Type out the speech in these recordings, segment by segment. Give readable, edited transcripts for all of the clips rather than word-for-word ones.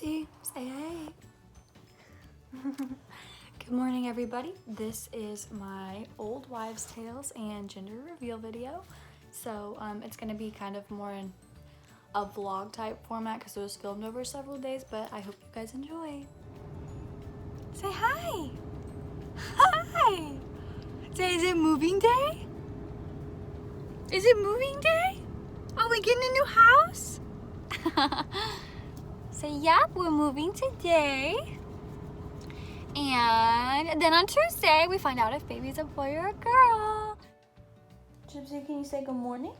Gypsy, say hey. Good morning, everybody. This is my old wives' tales and gender reveal video. So it's going to be kind of more in a vlog type format because it was filmed over several days, but I hope you guys enjoy. Say hi. Hi. Say, is it moving day? Is it moving day? Are we getting a new house? Say, yep, we're moving today. And then on Tuesday, we find out if baby's a boy or a girl. Gypsy, can you say good morning?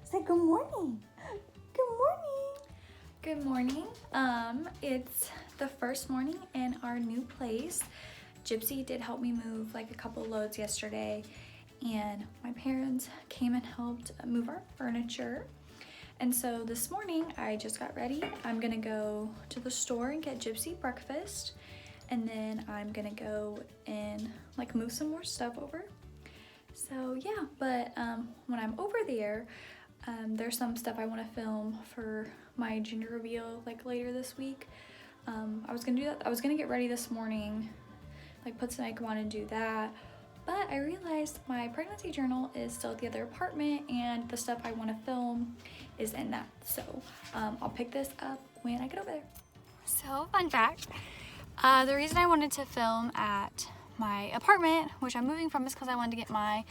Say good morning. Good morning. Good morning. It's the first morning in our new place. Gypsy did help me move like a couple loads yesterday, and my parents came and helped move our furniture. And so this morning I just got ready. I'm gonna go to the store and get Gypsy breakfast, and then I'm gonna go and like move some more stuff over. So yeah, but when I'm over there, there's some stuff I want to film for my gender reveal like later this week. I was gonna do that. I was gonna get ready this morning, like put some makeup on and do that. But I realized my pregnancy journal is still at the other apartment and the stuff I want to film is in that. So I'll pick this up when I get over there. So fun fact, the reason I wanted to film at my apartment, which I'm moving from, is because I wanted to get my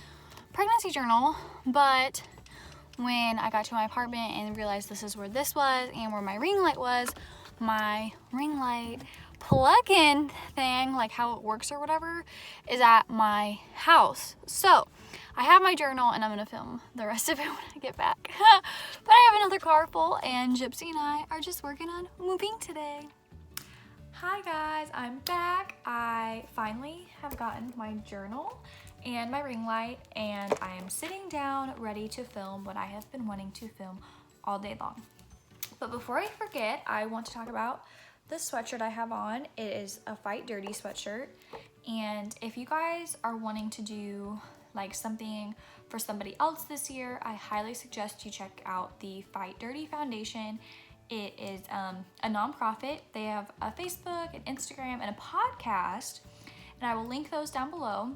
pregnancy journal. But when I got to my apartment and realized this is where this was and where my ring light was, my ring light plug-in thing, like how it works or whatever, is at my house. So I have my journal and I'm gonna film the rest of it when I get back. But I have another car full and Gypsy and I are just working on moving today. Hi guys, I'm back. I finally have gotten my journal and my ring light, and I am sitting down ready to film what I have been wanting to film all day long. But before I forget, I want to talk about the sweatshirt I have on. It is a Fight Dirty sweatshirt, and if you guys are wanting to do like something for somebody else this year, I highly suggest you check out the Fight Dirty Foundation. It is a nonprofit. They have a Facebook, an Instagram, and a podcast, and I will link those down below.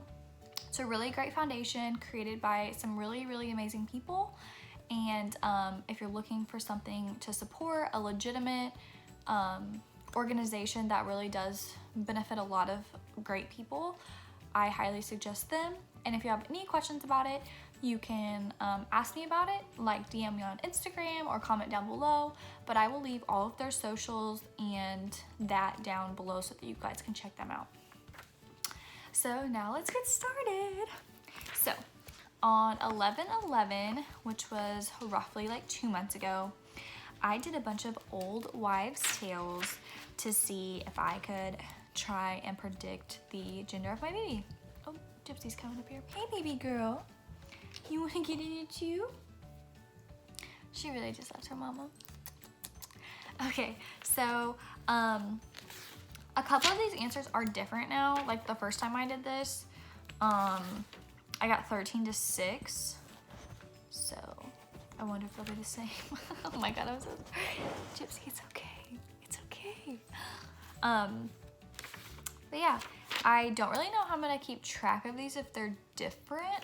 It's a really great foundation created by some really, really amazing people. And if you're looking for something to support a legitimate organization that really does benefit a lot of great people, I highly suggest them. And if you have any questions about it, you can ask me about it, like DM me on Instagram or comment down below, but I will leave all of their socials and that down below so that you guys can check them out. So now let's get started. So on 11/11, which was roughly like 2 months ago, I did a bunch of old wives' tales to see if I could try and predict the gender of my baby. Oh, Gypsy's coming up here. Hey, baby girl. You want to get in it too? She really just loves her mama. Okay, so a couple of these answers are different now. Like the first time I did this, I got 13-6. So I wonder if they'll be the same. Oh my god, I'm so sorry. Gypsy, it's okay. It's okay. But yeah, I don't really know how I'm gonna keep track of these if they're different.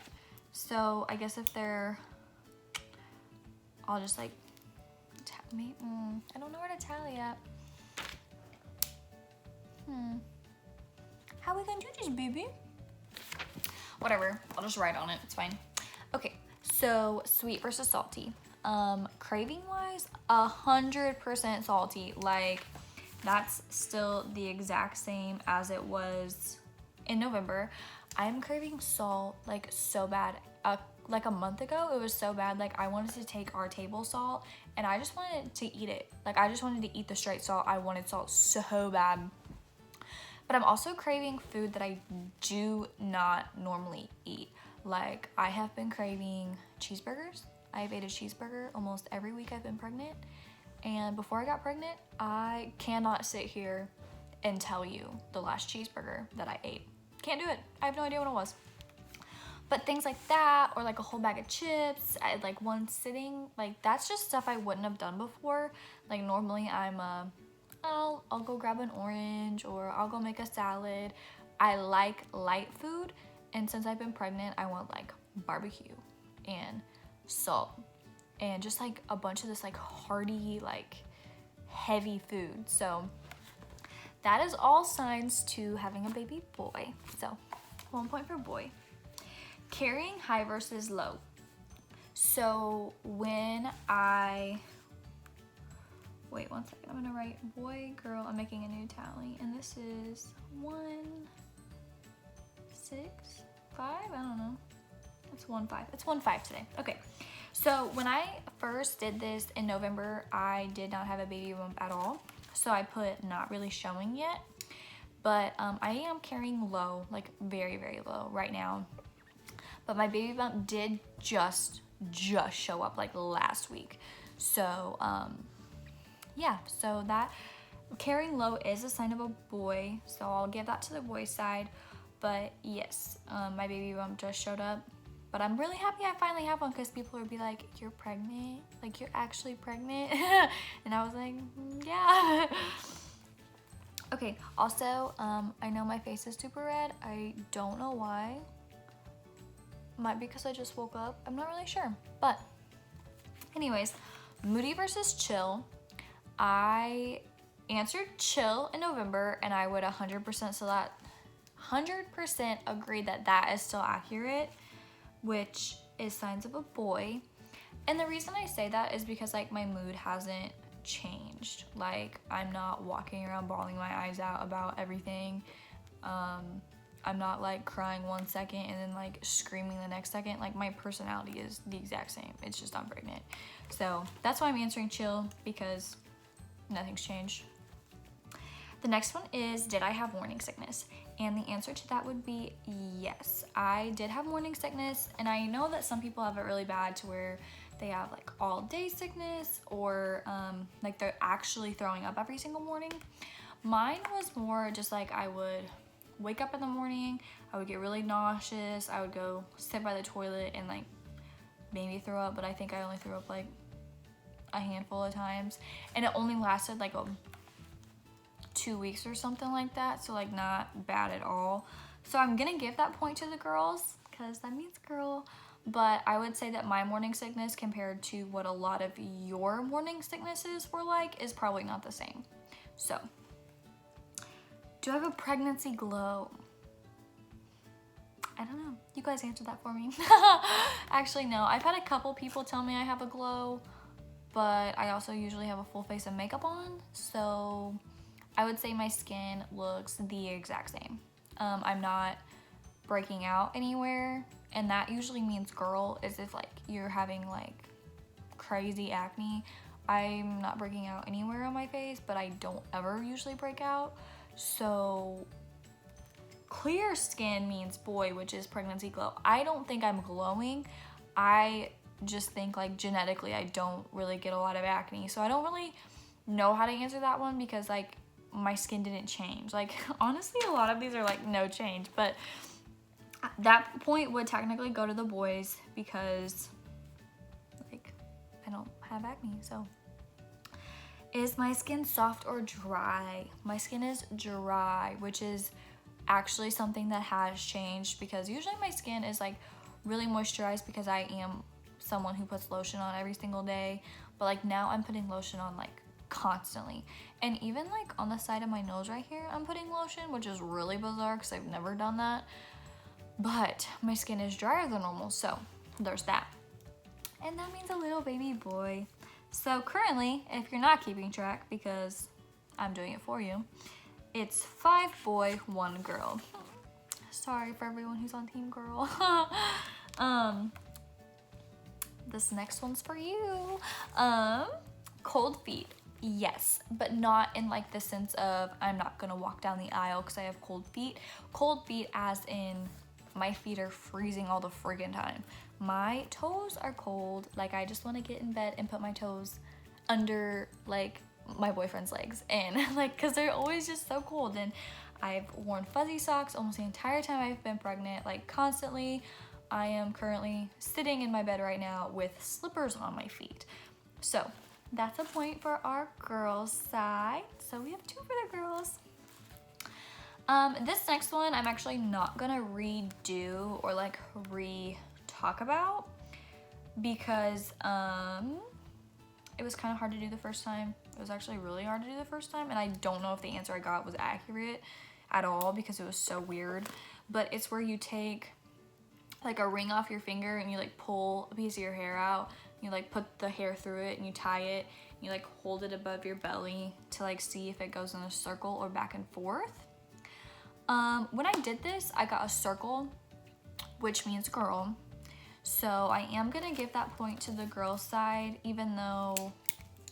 So I guess if they're, I'll just like tally. I don't know where to tally at. How are we gonna do this, baby? Whatever, I'll just write on it, it's fine. Okay, so sweet versus salty. Craving wise, 100% salty. Like that's still the exact same as it was in November. I'm craving salt like so bad. Like a month ago, it was so bad. Like I wanted to take our table salt and I just wanted to eat it. Like I just wanted to eat the straight salt. I wanted salt so bad. But I'm also craving food that I do not normally eat. Like I have been craving cheeseburgers. I've ate a cheeseburger almost every week I've been pregnant. And before I got pregnant, I cannot sit here and tell you the last cheeseburger that I ate. Can't do it. I have no idea what it was. But things like that, or like a whole bag of chips at like one sitting, like that's just stuff I wouldn't have done before. Like normally I'm a I'll go grab an orange or I'll go make a salad. I like light food, and since I've been pregnant, I want like barbecue and salt and just like a bunch of this like hearty, like heavy food. So that is all signs to having a baby boy. So 1 point for boy. Carrying high versus low. So when wait 1 second, I'm gonna write boy, girl, I'm making a new tally, and this is 1, 6, 5, I don't know. It's 1, 5, it's 1, 5 today. Okay, so when I first did this in November, I did not have a baby bump at all. So I put not really showing yet, but I am carrying low, like very, very low right now. But my baby bump did just show up like last week. So yeah, so that carrying low is a sign of a boy, so I'll give that to the boy side. But yes, my baby bump just showed up, but I'm really happy I finally have one, because people would be like, you're pregnant? Like, you're actually pregnant? And I was like, yeah. Okay, also, I know my face is super red. I don't know why. Might be because I just woke up. I'm not really sure. But anyways, moody versus chill. I answered chill in November, and I would 100% agree that that is still accurate, which is signs of a boy. And the reason I say that is because like my mood hasn't changed. Like, I'm not walking around bawling my eyes out about everything. I'm not like crying 1 second and then like screaming the next second. Like, my personality is the exact same. It's just I'm pregnant. So that's why I'm answering chill, because nothing's changed. The next one is, did I have morning sickness? And the answer to that would be yes. I did have morning sickness, and I know that some people have it really bad to where they have like all day sickness, or like they're actually throwing up every single morning. Mine was more just like, I would wake up in the morning, I would get really nauseous, I would go sit by the toilet and like maybe throw up, but I think I only threw up like a handful of times, and it only lasted like 2 weeks or something like that, so like not bad at all. So I'm gonna give that point to the girls, because that means girl. But I would say that my morning sickness compared to what a lot of your morning sicknesses were like is probably not the same. So, do I have a pregnancy glow? I don't know. You guys answered that for me. Actually, no. I've had a couple people tell me I have a glow, but I also usually have a full face of makeup on. So, I would say my skin looks the exact same. I'm not breaking out anywhere, and that usually means girl, is if like you're having like crazy acne. I'm not breaking out anywhere on my face, but I don't ever usually break out. So clear skin means boy, which is pregnancy glow. I don't think I'm glowing. I just think like genetically I don't really get a lot of acne, so I don't really know how to answer that one, because like my skin didn't change. Like, honestly, a lot of these are like no change, but that point would technically go to the boys, because like I don't have acne. So, is my skin soft or dry? My skin is dry, which is actually something that has changed, because usually my skin is like really moisturized, because I am someone who puts lotion on every single day, but like now I'm putting lotion on like constantly, and even like on the side of my nose right here I'm putting lotion, which is really bizarre because I've never done that. But my skin is drier than normal, so there's that. And that means a little baby boy. So currently, if you're not keeping track, because I'm doing it for you, it's 5 boy, 1 girl. Sorry for everyone who's on team girl. This next one's for you. Cold feet. Yes, but not in like the sense of I'm not gonna walk down the aisle because I have cold feet. Cold feet as in my feet are freezing all the friggin' time. My toes are cold. Like, I just want to get in bed and put my toes under like my boyfriend's legs, and like, cause they're always just so cold. And I've worn fuzzy socks almost the entire time I've been pregnant, like constantly. I am currently sitting in my bed right now with slippers on my feet. So that's a point for our girls side. So we have 2 for the girls. This next one I'm actually not gonna redo or like re-talk about because it was kind of hard to do the first time. It was actually really hard to do the first time, and I don't know if the answer I got was accurate at all because it was so weird. But it's where you take like a ring off your finger and you like pull a piece of your hair out. You like put the hair through it and you tie it. And you like hold it above your belly to like see if it goes in a circle or back and forth. When I did this, I got a circle, which means girl. So I am gonna give that point to the girl side, even though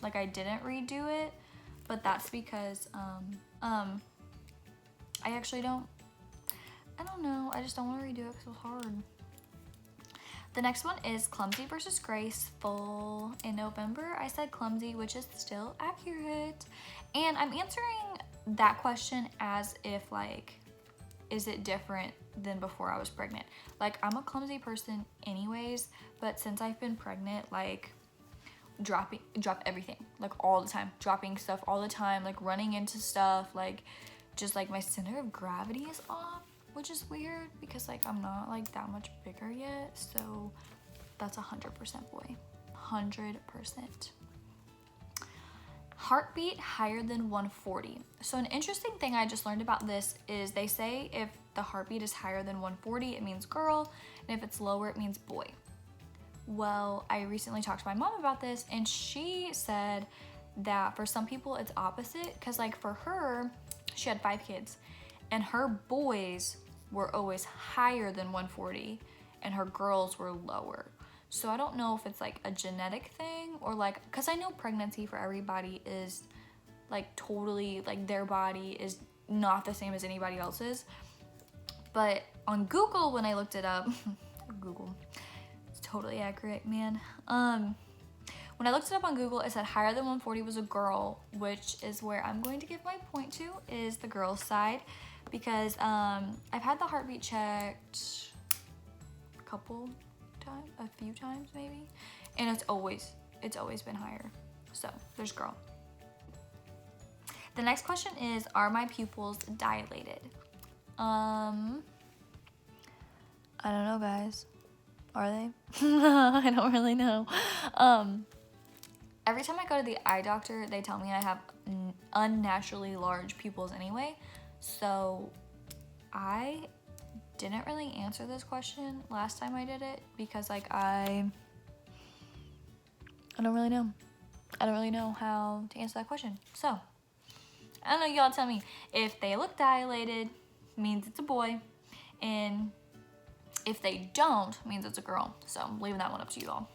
like I didn't redo it, but that's because I actually I don't know, I just don't want to redo it because it was hard. The next one is Clumsy versus Graceful. In November, I said clumsy, which is still accurate. And I'm answering that question as if like, is it different than before I was pregnant? Like, I'm a clumsy person anyways, but since I've been pregnant, like drop everything, like all the time, dropping stuff all the time, like running into stuff, like just like my center of gravity is off, which is weird because like I'm not like that much bigger yet. So that's 100% boy, 100%. Heartbeat higher than 140. So an interesting thing I just learned about this is they say if the heartbeat is higher than 140, it means girl, and if it's lower, it means boy. Well, I recently talked to my mom about this, and she said that for some people it's opposite, because like for her, she had 5 kids, and her boys were always higher than 140, and her girls were lower. So I don't know if it's like a genetic thing or like, because I know pregnancy for everybody is like totally, like their body is not the same as anybody else's. But on Google, when I looked it up, Google, it's totally accurate, man. When I looked it up on Google, it said higher than 140 was a girl, which is where I'm going to give my point to, is the girl's side, because I've had the heartbeat checked a few times maybe, and it's always been higher. So there's girl. The next question is, are my pupils dilated? I don't know, guys. Are they? I don't really know. Every time I go to the eye doctor, they tell me I have unnaturally large pupils anyway. So I didn't really answer this question last time I did it because like I don't really know. I don't really know how to answer that question. So I don't know, y'all tell me. If they look dilated, means it's a boy, and if they don't, means it's a girl. So I'm leaving that one up to you all.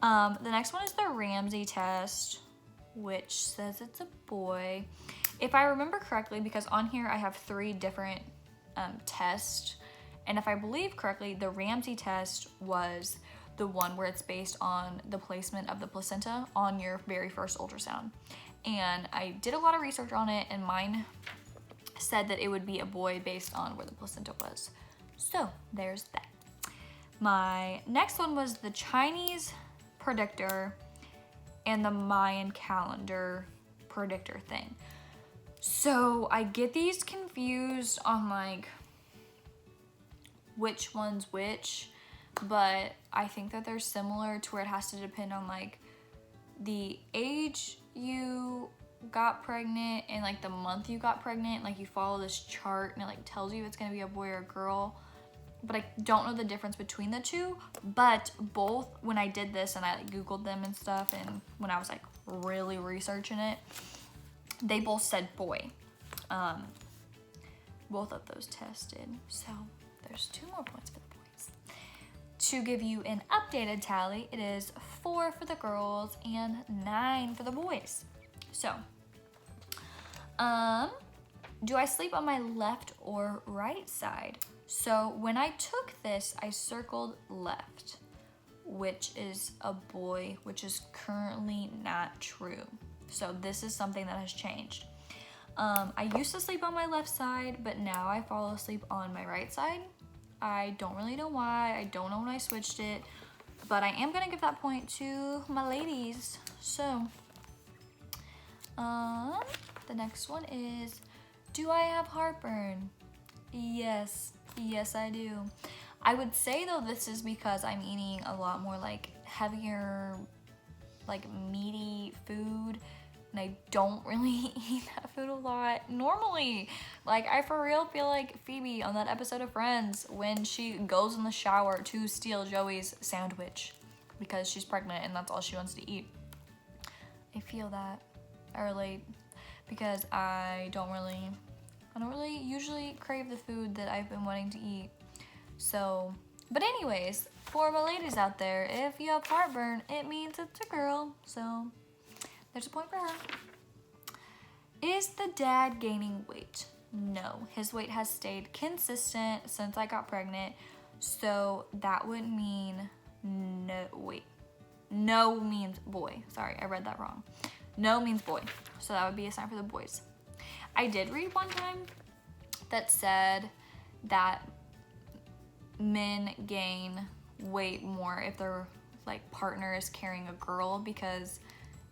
The next one is the Ramsay test, which says it's a boy. If I remember correctly, because on here I have 3 different tests, and if I believe correctly, the Ramsay test was the one where it's based on the placement of the placenta on your very first ultrasound. And I did a lot of research on it, and mine said that it would be a boy based on where the placenta was. So there's that. My next one was the Chinese predictor and the Mayan calendar predictor thing. So I get these confused on like which one's which, but I think that they're similar to where it has to depend on like the age you got pregnant and like the month you got pregnant. Like you follow this chart and it like tells you if it's gonna be a boy or a girl, but I don't know the difference between the two. But both, when I did this and I like Googled them and stuff, and when I was like really researching it, they both said boy. Both of those tested. So there's 2 more points for the boys. To give you an updated tally, it is 4 for the girls and 9 for the boys. So, do I sleep on my left or right side? So when I took this, I circled left, which is a boy, which is currently not true. So this is something that has changed. I used to sleep on my left side, but now I fall asleep on my right side. I don't really know why. I don't know when I switched it, but I am gonna give that point to my ladies. So, the next one is, do I have heartburn? Yes, yes I do. I would say though this is because I'm eating a lot more like heavier, like meaty food, and I don't really eat that food a lot normally. Like I for real feel like Phoebe on that episode of Friends when she goes in the shower to steal Joey's sandwich because she's pregnant and that's all she wants to eat. I feel that. I relate because I don't really usually crave the food that I've been wanting to eat. So, but anyways, for my ladies out there, if you have heartburn, it means it's a girl. So, there's a point for her. Is the dad gaining weight? No, his weight has stayed consistent since I got pregnant. So, that would mean no, wait. No means boy. Sorry, I read that wrong. No means boy. So, that would be a sign for the boys. I did read one time that said that men gain weight more if their like partner is carrying a girl, because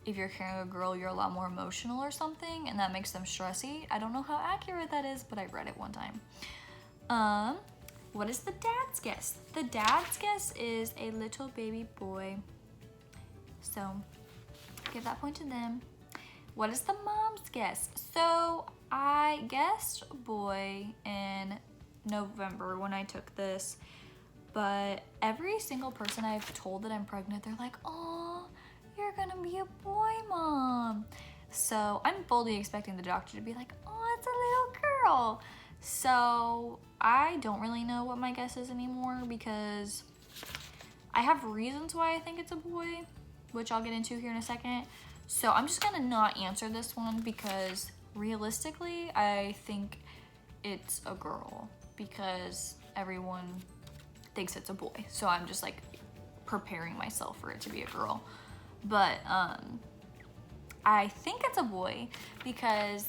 if you're carrying a girl you're a lot more emotional or something and that makes them stressy. I don't know how accurate that is, but I read it one time. What is the dad's guess? The dad's guess is a little baby boy. So give that point to them. What is the mom's guess? So I guessed boy in November when I took this, but every single person I've told that I'm pregnant, they're like, oh, you're gonna be a boy, mom. So I'm fully expecting the doctor to be like, oh, it's a little girl. So I don't really know what my guess is anymore because I have reasons why I think it's a boy, which I'll get into here in a second. So I'm just gonna not answer this one because realistically, I think it's a girl because everyone thinks it's a boy. So I'm just like preparing myself for it to be a girl. But I think it's a boy because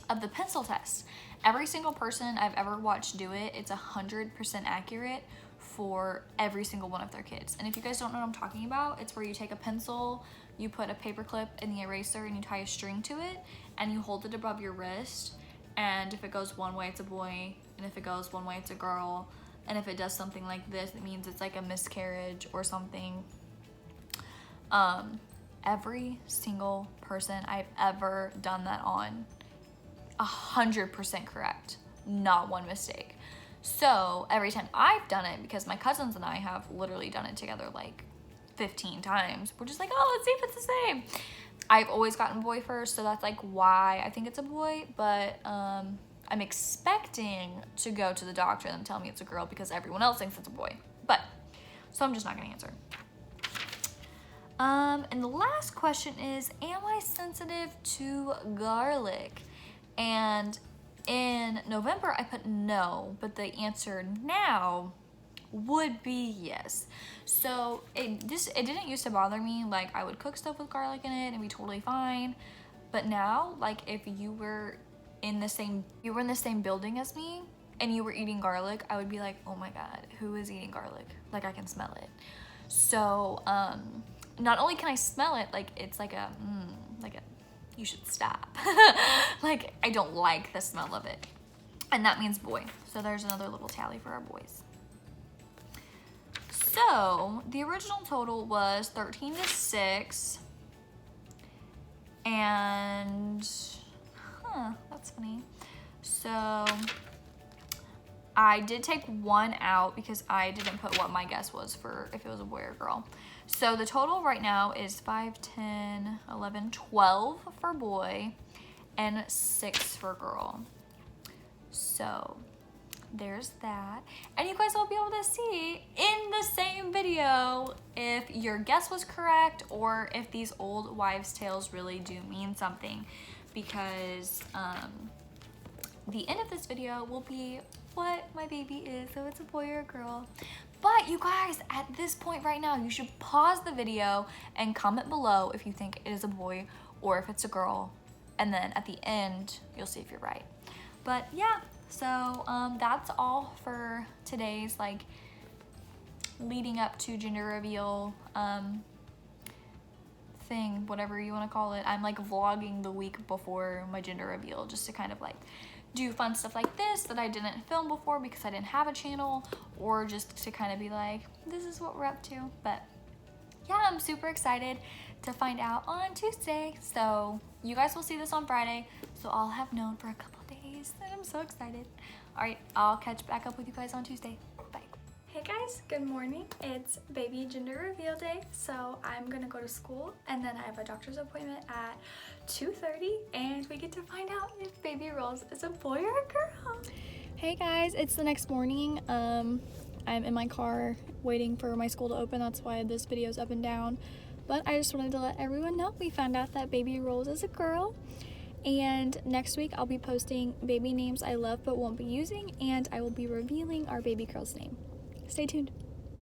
of the pencil test. Every single person I've ever watched do it, it's 100% accurate for every single one of their kids. And if you guys don't know what I'm talking about, it's where you take a pencil, you put a paper clip in the eraser and you tie a string to it and you hold it above your wrist, and if it goes one way it's a boy and if it goes one way it's a girl, and if it does something like this it means it's like a miscarriage or something. Every single person I've ever done that on, 100% correct, not one mistake. So every time I've done it, because my cousins and I have literally done it together like 15 times, we're just like, oh, let's see if it's the same. I've always gotten boy first, so that's like why I think it's a boy, but I'm expecting to go to the doctor and tell me it's a girl because everyone else thinks it's a boy. But, so I'm just not gonna answer. And the last question is, am I sensitive to garlic? And in November, I put no, but the answer now would be yes. So it didn't used to bother me. Like I would cook stuff with garlic in it and be totally fine. But now, like if you were in the same building as me and you were eating garlic, I would be like, oh my God, who is eating garlic? Like I can smell it. So not only can I smell it, like it's like a you should stop. Like I don't like the smell of it. And that means boy. So there's another little tally for our boys. So the original total was 13-6. And that's funny. So I did take one out because I didn't put what my guess was for if it was a boy or girl. So the total right now is 5, 10, 11, 12 for boy and 6 for girl. So there's that. And you guys will be able to see in the same video if your guess was correct or if these old wives' tales really do mean something, because the end of this video will be what my baby is, so it's a boy or a girl. But you guys, at this point right now, you should pause the video and comment below if you think it is a boy or if it's a girl. And then at the end, you'll see if you're right. But yeah, so that's all for today's like leading up to gender reveal thing, whatever you want to call it. I'm like vlogging the week before my gender reveal just to kind of like do fun stuff like this that I didn't film before because I didn't have a channel, or just to kind of be like, this is what we're up to. But yeah, I'm super excited to find out on Tuesday. So you guys will see this on Friday, so I'll have known for a couple days, and I'm so excited. All right, I'll catch back up with you guys on Tuesday. Bye. Hey guys, good morning. It's baby gender reveal day, so I'm gonna go to school, and then I have a doctor's appointment at 2:30, and we get to find out if baby Rolls is a boy or a girl. Hey guys, it's the next morning. I'm in my car waiting for my school to open. That's why this video is up and down. But I just wanted to let everyone know we found out that baby Rolls is a girl. And next week I'll be posting baby names I love but won't be using, and I will be revealing our baby girl's name. Stay tuned.